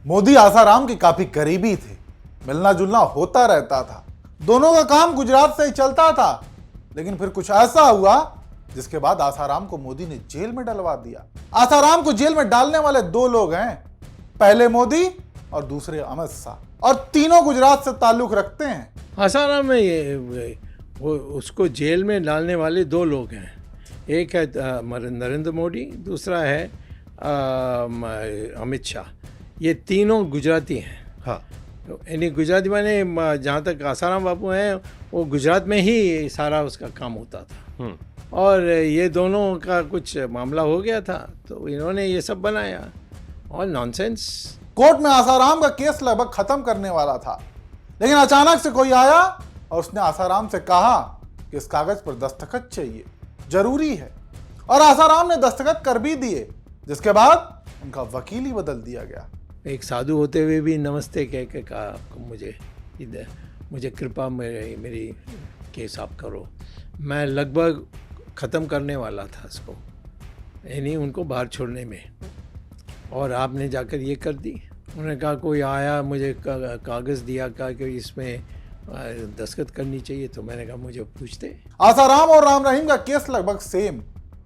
मोदी आसाराम के काफी करीबी थे, मिलना जुलना होता रहता था, दोनों का काम गुजरात से ही चलता था। लेकिन फिर कुछ ऐसा हुआ जिसके बाद आसाराम को मोदी ने जेल में डलवा दिया। आसाराम को जेल में डालने वाले दो लोग हैं, पहले मोदी और दूसरे अमित शाह, और तीनों गुजरात से ताल्लुक रखते हैं। आसाराम में वो उसको जेल में डालने वाले दो लोग हैं, एक है नरेंद्र मोदी, दूसरा है अमित शाह। ये तीनों गुजराती हैं। हाँ, तो यानी गुजराती माने जहाँ तक आसाराम बापू हैं वो गुजरात में ही सारा उसका काम होता था। और ये दोनों का कुछ मामला हो गया था तो इन्होंने ये सब बनाया और नॉनसेंस। कोर्ट में आसाराम का केस लगभग खत्म करने वाला था, लेकिन अचानक से कोई आया और उसने आसाराम से कहा कि इस कागज पर दस्तखत चाहिए, जरूरी है। और आसाराम ने दस्तखत कर भी दिए, जिसके बाद उनका वकील ही बदल दिया गया। एक साधु होते हुए भी नमस्ते कह के कहा मुझे कृपा मेरी केस आप करो। मैं लगभग ख़त्म करने वाला था इसको, यानी उनको बाहर छोड़ने में, और आपने जाकर ये कर दी। उन्होंने कहा कोई आया मुझे कागज़ दिया, कहा कि इसमें दस्तखत करनी चाहिए, तो मैंने कहा मुझे पूछते। आसाराम और राम रहीम का केस लगभग सेम,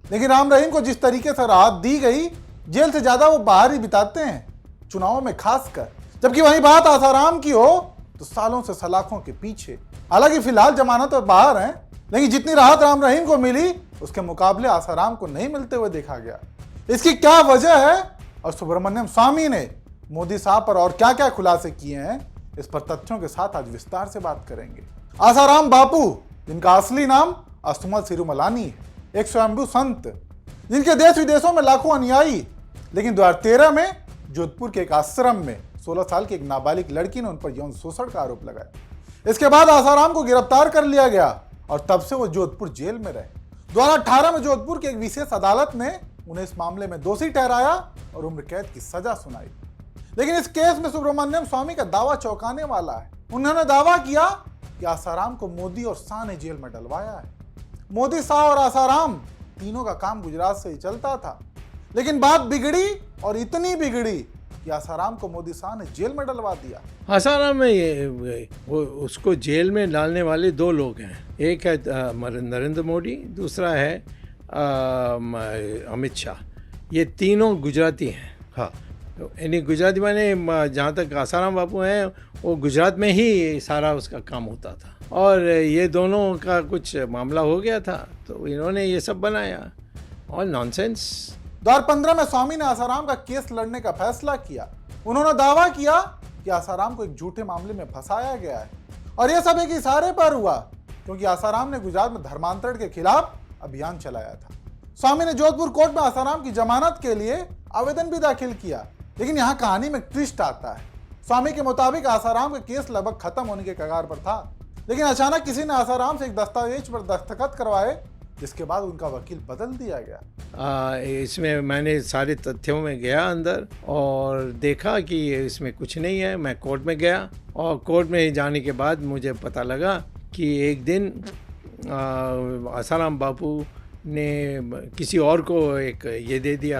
लेकिन राम रहीम को जिस तरीके से राहत दी गई, जेल से ज्यादा वो बाहर ही बिताते हैं, चुनावों में खासकर। जबकि वही बात आसाराम की हो तो सालों से सलाखों के पीछे। हालांकि फिलहाल जमानत पर बाहर हैं, लेकिन जितनी राहत राम रहीम को मिली उसके मुकाबले आसाराम को नहीं मिलते हुए देखा गया। इसकी क्या वजह है और सुब्रमण्यम स्वामी ने मोदी साहब पर और क्या क्या खुलासे किए हैं, इस पर तथ्यों के साथ आज विस्तार से बात करेंगे। आसाराम बापू, जिनका असली नाम अस्तुमल सिरुमलानी है, एक स्वयंभू संत जिनके देश विदेशों में लाखों अनुयायी, लेकिन 2013 में जोधपुर के एक आश्रम में 16 साल की एक नाबालिग लड़की ने उन पर यौन शोषण का आरोप लगाया। इसके बाद आसाराम को गिरफ्तार कर लिया गया और तब से वो जोधपुर जेल में रहे। 2018 में जोधपुर की एक विशेष अदालत ने उन्हें इस मामले में दोषी ठहराया और उम्र कैद की सजा सुनाई। लेकिन इस केस में सुब्रमण्यम स्वामी का दावा चौंकाने वाला है। उन्होंने दावा किया कि आसाराम को मोदी और शाह ने जेल में डलवाया है। मोदी, शाह और आसाराम तीनों का काम गुजरात से ही चलता था, लेकिन बात बिगड़ी और इतनी बिगड़ी कि आसाराम को मोदी शाह ने जेल में डलवा दिया। आसाराम में वो उसको जेल में डालने वाले दो लोग हैं, एक है नरेंद्र मोदी, दूसरा है अमित शाह। ये तीनों गुजराती हैं। हाँ, तो यानी गुजराती माने जहाँ तक आसाराम बापू हैं वो गुजरात में ही सारा उसका काम होता था, और ये दोनों का कुछ मामला हो गया था तो इन्होंने ये सब बनाया और नॉनसेंस। 2015 में स्वामी ने आसाराम का केस लड़ने का फैसला किया। उन्होंने दावा किया कि आसाराम को एक झूठे मामले में फंसाया गया है, और यह सब एक इशारे पर हुआ क्योंकि आसाराम ने गुजरात में धर्मांतरण के खिलाफ अभियान चलाया था। स्वामी ने जोधपुर कोर्ट में आसाराम की जमानत के लिए आवेदन भी दाखिल किया, लेकिन यहाँ कहानी में ट्विस्ट आता है। स्वामी के मुताबिक आसाराम का केस लगभग खत्म होने के कगार पर था, लेकिन अचानक किसी ने आसाराम से एक दस्तावेज पर दस्तखत करवाए, जिसके बाद उनका वकील बदल दिया गया। इसमें मैंने सारे तथ्यों में गया अंदर और देखा कि इसमें कुछ नहीं है। मैं कोर्ट में गया और कोर्ट में जाने के बाद मुझे पता लगा कि एक दिन आसाराम बापू ने किसी और को एक ये दे दिया,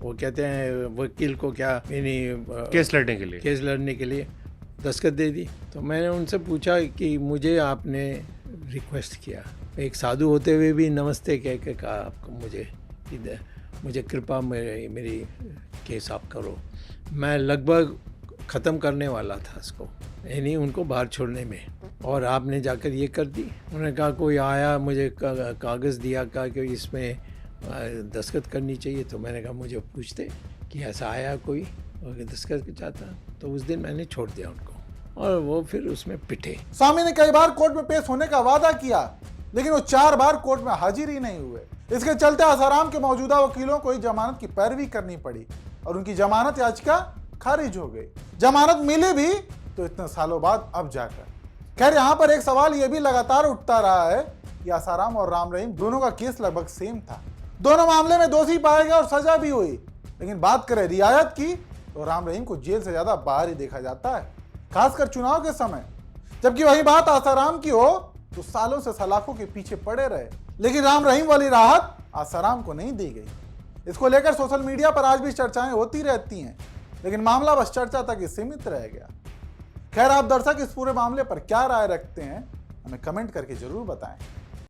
वो कहते हैं वकील को, क्या यानी केस लड़ने के लिए दस्तखत दे दी। तो मैंने उनसे पूछा कि मुझे आपने रिक्वेस्ट किया, एक साधु होते हुए भी नमस्ते कह के कहा आपको मुझे कृपा मेरी केस आप करो। मैं लगभग ख़त्म करने वाला था इसको, यानी उनको बाहर छोड़ने में, और आपने जाकर ये कर दी। उन्होंने कहा कोई आया मुझे कागज़ दिया, कहा कि इसमें दस्तखत करनी चाहिए, तो मैंने कहा मुझे पूछते कि ऐसा आया कोई और दस्तखत चाहता, तो उस दिन मैंने छोड़ दिया उनको और वो फिर उसमें पिटे। स्वामी ने कई बार कोर्ट में पेश होने का वादा किया, लेकिन वो 4 बार कोर्ट में हाजिर ही नहीं हुए। इसके चलते आसाराम के मौजूदा वकीलों को ही जमानत की पैरवी करनी पड़ी और उनकी जमानत याचिका खारिज हो गई। जमानत मिली भी तो इतने सालों बाद अब जाकर। खैर, यहाँ पर एक सवाल ये भी लगातार उठता रहा है कि आसाराम और राम रहीम दोनों का केस लगभग सेम था। दोनों मामले में दोषी पाए गए और सजा भी हुई, लेकिन बात करें रियायत की तो राम रहीम को जेल से ज्यादा बाहर ही देखा जाता है, खासकर चुनाव के समय। जबकि वही बात आसाराम की हो तो सालों से सलाखों के पीछे पड़े रहे, लेकिन राम रहीम वाली राहत आसाराम को नहीं दी गई। इसको लेकर सोशल मीडिया पर आज भी चर्चाएं होती रहती हैं। लेकिन मामला बस चर्चा तक ही सीमित रह गया। खैर, आप दर्शक इस पूरे मामले पर क्या राय रखते हैं, हमें कमेंट करके जरूर बताएं।